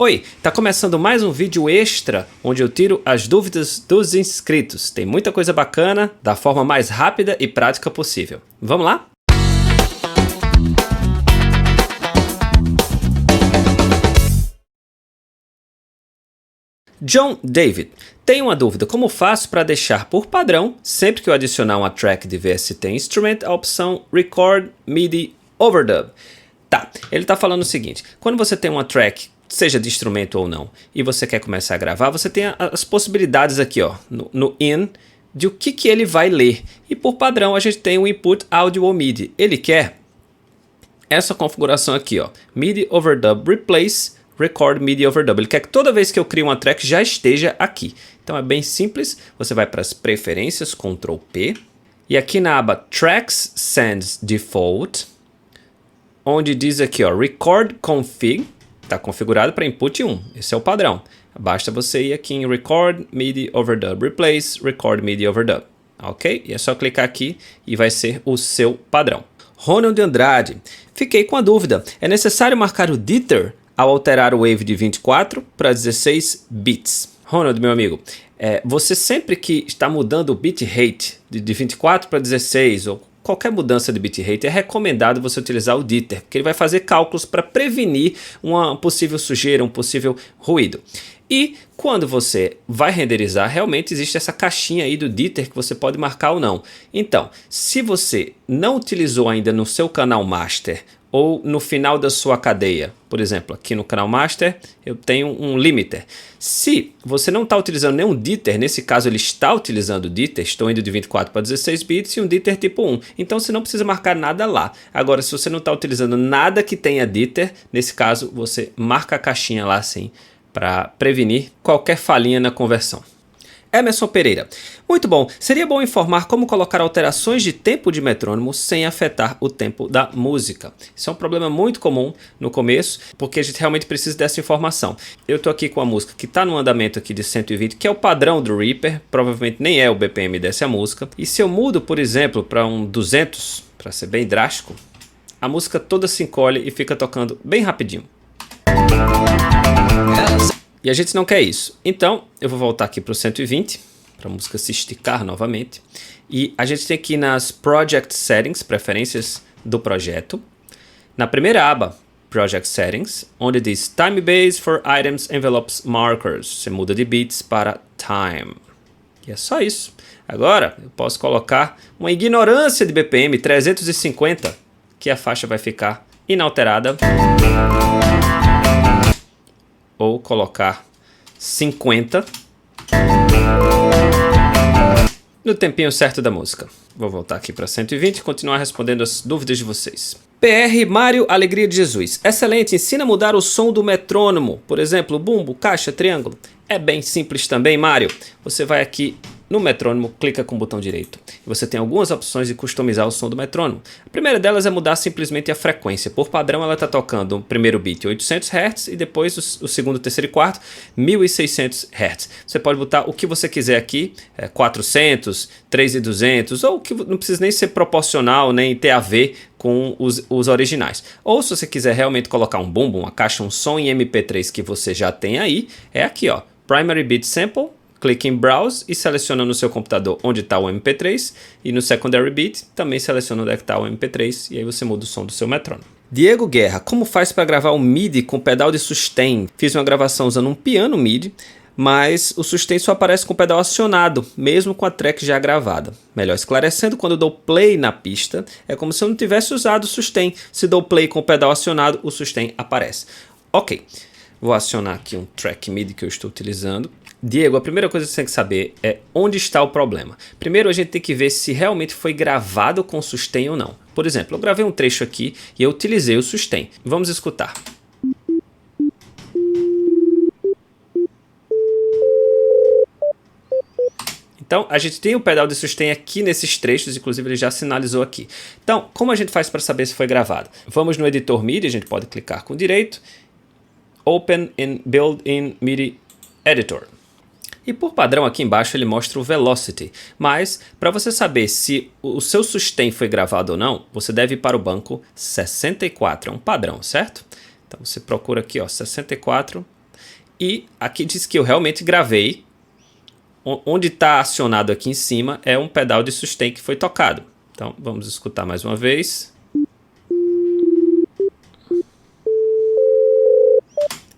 Oi, tá começando mais um vídeo extra onde eu tiro as dúvidas dos inscritos. Tem muita coisa bacana da forma mais rápida e prática possível. Vamos lá? John David, tem uma dúvida, como faço para deixar por padrão, sempre que eu adicionar uma track de VST Instrument, a opção Record MIDI Overdub? Tá, ele tá falando o seguinte, quando você tem uma track, seja de instrumento ou não, e você quer começar a gravar, você tem as possibilidades aqui, ó, no In, de o que ele vai ler. E por padrão a gente tem o input áudio ou MIDI. Ele quer essa configuração aqui, ó, MIDI Overdub Replace Record MIDI Overdub. Ele quer que toda vez que eu crio uma track já esteja aqui. Então é bem simples, você vai para as preferências, Ctrl P, e aqui na aba Tracks Send Default, onde diz aqui, ó, Record Config, está configurado para input 1, esse é o padrão. Basta você ir aqui em Record MIDI Overdub Replace Record MIDI Overdub, ok? E é só clicar aqui e vai ser o seu padrão. Ronald Andrade, fiquei com a dúvida, é necessário marcar o Dither ao alterar o wave de 24 para 16 bits? Ronald, meu amigo, você sempre que está mudando o bitrate de 24 para 16 ou qualquer mudança de bitrate, é recomendado você utilizar o Dither, porque ele vai fazer cálculos para prevenir uma possível sujeira, um possível ruído. E quando você vai renderizar, realmente existe essa caixinha aí do Dither que você pode marcar ou não. Então, se você não utilizou ainda no seu canal Master ou no final da sua cadeia, por exemplo, aqui no canal Master eu tenho um limiter. Se você não está utilizando nenhum Dither, nesse caso ele está utilizando o Dither, estou indo de 24 para 16 bits e um Dither tipo 1, então você não precisa marcar nada lá. Agora, se você não está utilizando nada que tenha Dither, nesse caso você marca a caixinha lá sim, para prevenir qualquer falhinha na conversão. Emerson Pereira, muito bom, seria bom informar como colocar alterações de tempo de metrônomo sem afetar o tempo da música. Isso é um problema muito comum no começo, porque a gente realmente precisa dessa informação. Eu estou aqui com a música que está no andamento aqui de 120, que é o padrão do Reaper, provavelmente nem é o BPM dessa música. E se eu mudo, por exemplo, para um 200, para ser bem drástico, a música toda se encolhe e fica tocando bem rapidinho. E a gente não quer isso. Então, eu vou voltar aqui para o 120, para a música se esticar novamente. E a gente tem aqui nas Project Settings, preferências do projeto. Na primeira aba, Project Settings, onde diz Time Base for Items, Envelopes, Markers. Você muda de bits para Time. E é só isso. Agora, eu posso colocar uma ignorância de BPM, 350, que a faixa vai ficar inalterada. Ou colocar 50 no tempinho certo da música. Vou voltar aqui para 120 e continuar respondendo as dúvidas de vocês. PR Mário Alegria de Jesus. Excelente, ensina a mudar o som do metrônomo. Por exemplo, bumbo, caixa, triângulo. É bem simples também, Mário. Você vai aqui no metrônomo, clica com o botão direito. E você tem algumas opções de customizar o som do metrônomo. A primeira delas é mudar simplesmente a frequência. Por padrão, ela está tocando o primeiro beat 800 Hz e depois o segundo, terceiro e quarto 1600 Hz. Você pode botar o que você quiser aqui, 400, 3200, ou que não precisa nem ser proporcional, nem ter a ver com os originais. Ou se você quiser realmente colocar um bumbo, uma caixa, um som em MP3 que você já tem aí, é aqui, ó, Primary Beat Sample. Clique em Browse e seleciona no seu computador onde está o MP3 e no Secondary Beat também seleciona onde é que está o MP3 e aí você muda o som do seu metrônomo. Diego Guerra, como faz para gravar um MIDI com pedal de sustain? Fiz uma gravação usando um piano MIDI, mas o sustain só aparece com o pedal acionado, mesmo com a track já gravada. Melhor esclarecendo, quando eu dou play na pista, é como se eu não tivesse usado o sustain. Se dou play com o pedal acionado, o sustain aparece. Ok, vou acionar aqui um track MIDI que eu estou utilizando. Diego, a primeira coisa que você tem que saber é onde está o problema. Primeiro a gente tem que ver se realmente foi gravado com sustain ou não. Por exemplo, eu gravei um trecho aqui e eu utilizei o sustain. Vamos escutar. Então, a gente tem o pedal de sustain aqui nesses trechos, inclusive ele já sinalizou aqui. Então, como a gente faz para saber se foi gravado? Vamos no editor MIDI, a gente pode clicar com direito. Open in Built-in MIDI Editor. E por padrão aqui embaixo ele mostra o Velocity, mas para você saber se o seu sustain foi gravado ou não, você deve ir para o banco 64, é um padrão, certo? Então você procura aqui, ó, 64, E aqui diz que eu realmente gravei. Onde está acionado aqui em cima é um pedal de sustain que foi tocado. Então vamos escutar mais uma vez.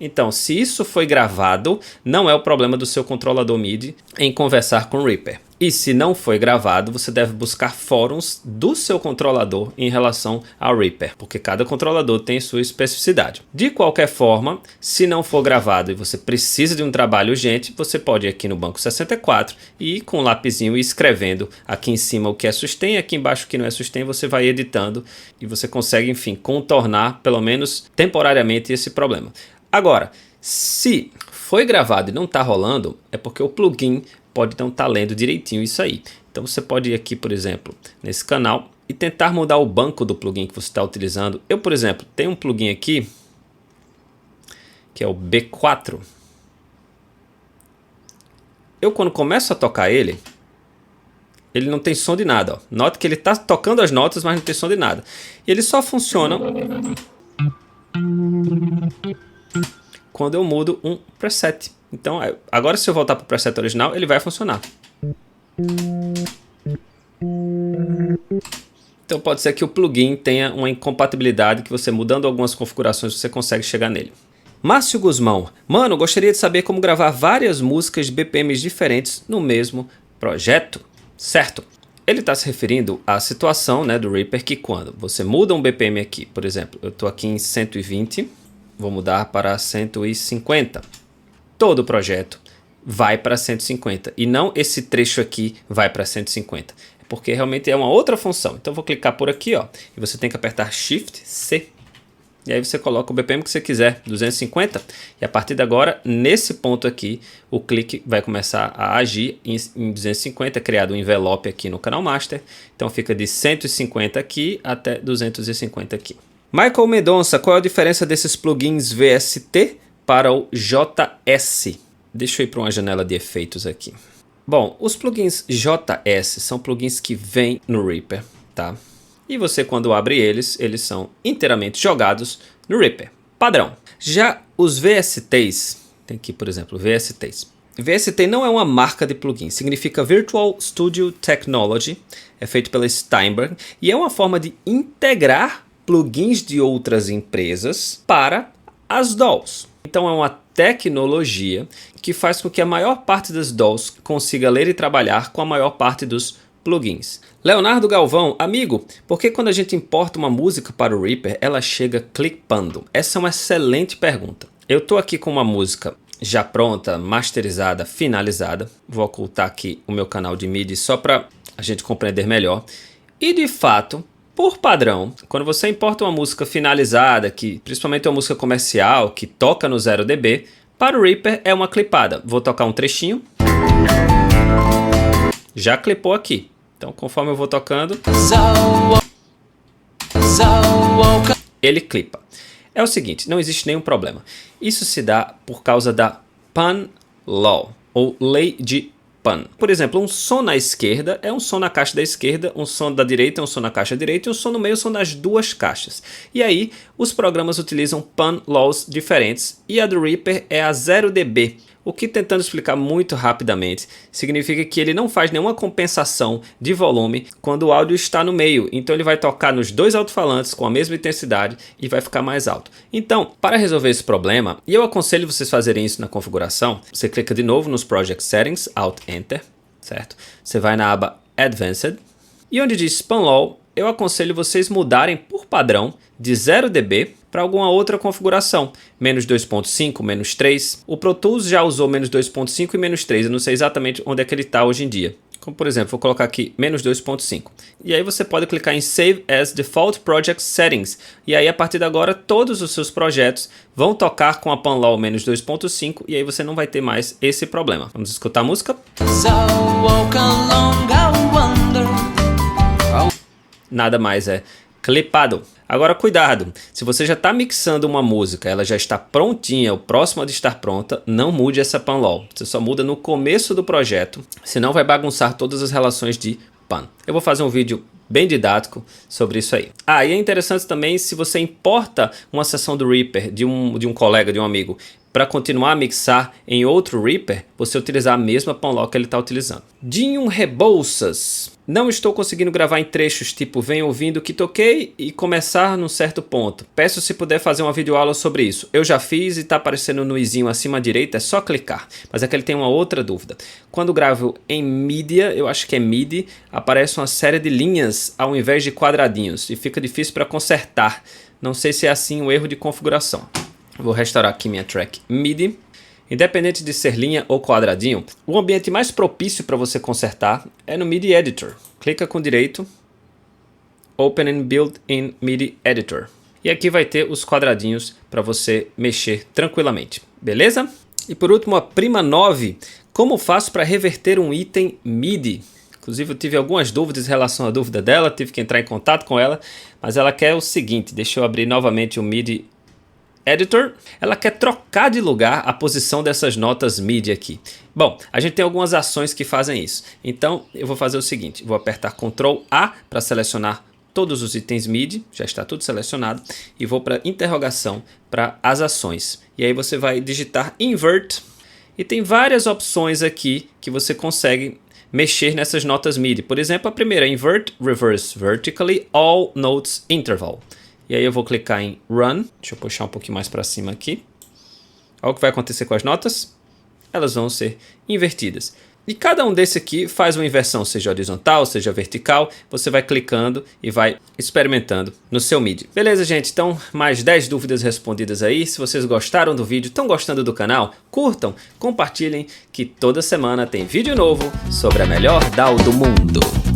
Então, se isso foi gravado, não é o problema do seu controlador MIDI em conversar com o Reaper. E se não foi gravado, você deve buscar fóruns do seu controlador em relação ao Reaper, porque cada controlador tem sua especificidade. De qualquer forma, se não for gravado e você precisa de um trabalho urgente, você pode ir aqui no banco 64 e ir com um lapisinho e escrevendo aqui em cima o que é sustain, aqui embaixo o que não é sustain, você vai editando e você consegue, enfim, contornar, pelo menos temporariamente, esse problema. Agora, se foi gravado e não está rolando, é porque o plugin pode não estar lendo direitinho isso aí. Então você pode ir aqui, por exemplo, nesse canal e tentar mudar o banco do plugin que você está utilizando. Eu, por exemplo, tenho um plugin aqui, que é o B4. Eu, quando começo a tocar ele não tem som de nada. Ó. Note que ele está tocando as notas, mas não tem som de nada. E ele só funciona quando eu mudo um preset. Então, agora se eu voltar para o preset original, ele vai funcionar. Então pode ser que o plugin tenha uma incompatibilidade que você mudando algumas configurações você consegue chegar nele. Márcio Guzmão. Mano, gostaria de saber como gravar várias músicas de BPMs diferentes no mesmo projeto. Certo. Ele está se referindo à situação, né, do Reaper que quando você muda um BPM aqui, por exemplo, eu estou aqui em 120, vou mudar para 150. Todo o projeto vai para 150 e não esse trecho aqui vai para 150. Porque realmente é uma outra função. Então eu vou clicar por aqui, ó, e você tem que apertar Shift C. E aí você coloca o BPM que você quiser, 250. E a partir de agora, nesse ponto aqui, o clique vai começar a agir em 250, criado um envelope aqui no canal Master. Então fica de 150 aqui até 250 aqui. Michael Mendonça, qual é a diferença desses plugins VST para o JS? Deixa eu ir para uma janela de efeitos aqui. Bom, os plugins JS são plugins que vêm no Reaper, tá? E você, quando abre eles são inteiramente jogados no Reaper, padrão. Já os VSTs, tem aqui, por exemplo, VSTs. VST não é uma marca de plugin, significa Virtual Studio Technology, é feito pela Steinberg e é uma forma de integrar plugins de outras empresas para as DAWs. Então é uma tecnologia que faz com que a maior parte das DAWs consiga ler e trabalhar com a maior parte dos plugins. Leonardo Galvão, amigo, por que quando a gente importa uma música para o Reaper, ela chega clipando? Essa é uma excelente pergunta. Eu estou aqui com uma música já pronta, masterizada, finalizada. Vou ocultar aqui o meu canal de MIDI só para a gente compreender melhor. E de fato, por padrão, quando você importa uma música finalizada, que principalmente uma música comercial, que toca no 0 dB, para o Reaper é uma clipada. Vou tocar um trechinho. Já clipou aqui. Então, conforme eu vou tocando, ele clipa. É o seguinte, não existe nenhum problema. Isso se dá por causa da Pan Law, ou lei de Pan. Por exemplo, um som na esquerda é um som na caixa da esquerda, um som da direita é um som na caixa direita e um som no meio são das duas caixas. E aí, os programas utilizam Pan Laws diferentes e a do Reaper é a 0 dB. O que, tentando explicar muito rapidamente, significa que ele não faz nenhuma compensação de volume quando o áudio está no meio. Então ele vai tocar nos dois alto-falantes com a mesma intensidade e vai ficar mais alto. Então, para resolver esse problema, e eu aconselho vocês fazerem isso na configuração, você clica de novo nos Project Settings, Alt Enter, certo? Você vai na aba Advanced e onde diz Pan Law, eu aconselho vocês mudarem por padrão de 0 dB para alguma outra configuração, menos 2.5, menos 3. O Pro Tools já usou menos 2.5 e menos 3, eu não sei exatamente onde é que ele está hoje em dia. Como por exemplo, vou colocar aqui menos 2.5. E aí você pode clicar em Save as Default Project Settings. E aí a partir de agora todos os seus projetos vão tocar com a Pan Law menos 2.5 e aí você não vai ter mais esse problema. Vamos escutar a música? Nada mais é clipado. Agora cuidado, se você já está mixando uma música, ela já está prontinha, o próximo a de estar pronta, não mude essa Pan Law. Você só muda no começo do projeto, senão vai bagunçar todas as relações de Pan. Eu vou fazer um vídeo bem didático sobre isso aí. Ah, e é interessante também se você importa uma sessão do Reaper de um colega, de um amigo, para continuar a mixar em outro Reaper, você utilizar a mesma Panlock que ele está utilizando. Dinho Rebouças. Não estou conseguindo gravar em trechos tipo vem ouvindo o que toquei e começar num certo ponto. Peço se puder fazer uma videoaula sobre isso. Eu já fiz e está aparecendo no izinho acima à direita, é só clicar. Mas é que ele tem uma outra dúvida. Quando gravo em mídia, eu acho que é MIDI, aparece uma série de linhas ao invés de quadradinhos e fica difícil para consertar. Não sei se é assim um erro de configuração. Vou restaurar aqui minha track MIDI. Independente de ser linha ou quadradinho, o ambiente mais propício para você consertar é no MIDI Editor. Clica com direito, Open and Build in MIDI Editor. E aqui vai ter os quadradinhos para você mexer tranquilamente, beleza? E por último, a Prima 9. Como faço para reverter um item MIDI? Inclusive eu tive algumas dúvidas em relação à dúvida dela, tive que entrar em contato com ela, mas ela quer o seguinte, deixa eu abrir novamente o MIDI Editor, ela quer trocar de lugar a posição dessas notas MIDI aqui. Bom, a gente tem algumas ações que fazem isso. Então eu vou fazer o seguinte, vou apertar Ctrl A para selecionar todos os itens MIDI, já está tudo selecionado, e vou para interrogação para as ações. E aí você vai digitar Invert e tem várias opções aqui que você consegue mexer nessas notas MIDI. Por exemplo, a primeira, Invert Reverse Vertically All Notes Interval. E aí eu vou clicar em Run. Deixa eu puxar um pouquinho mais para cima aqui. Olha o que vai acontecer com as notas. Elas vão ser invertidas. E cada um desse aqui faz uma inversão, seja horizontal, seja vertical. Você vai clicando e vai experimentando no seu MIDI. Beleza, gente? Então, mais 10 dúvidas respondidas aí. Se vocês gostaram do vídeo, estão gostando do canal, curtam, compartilhem, que toda semana tem vídeo novo sobre a melhor DAW do mundo.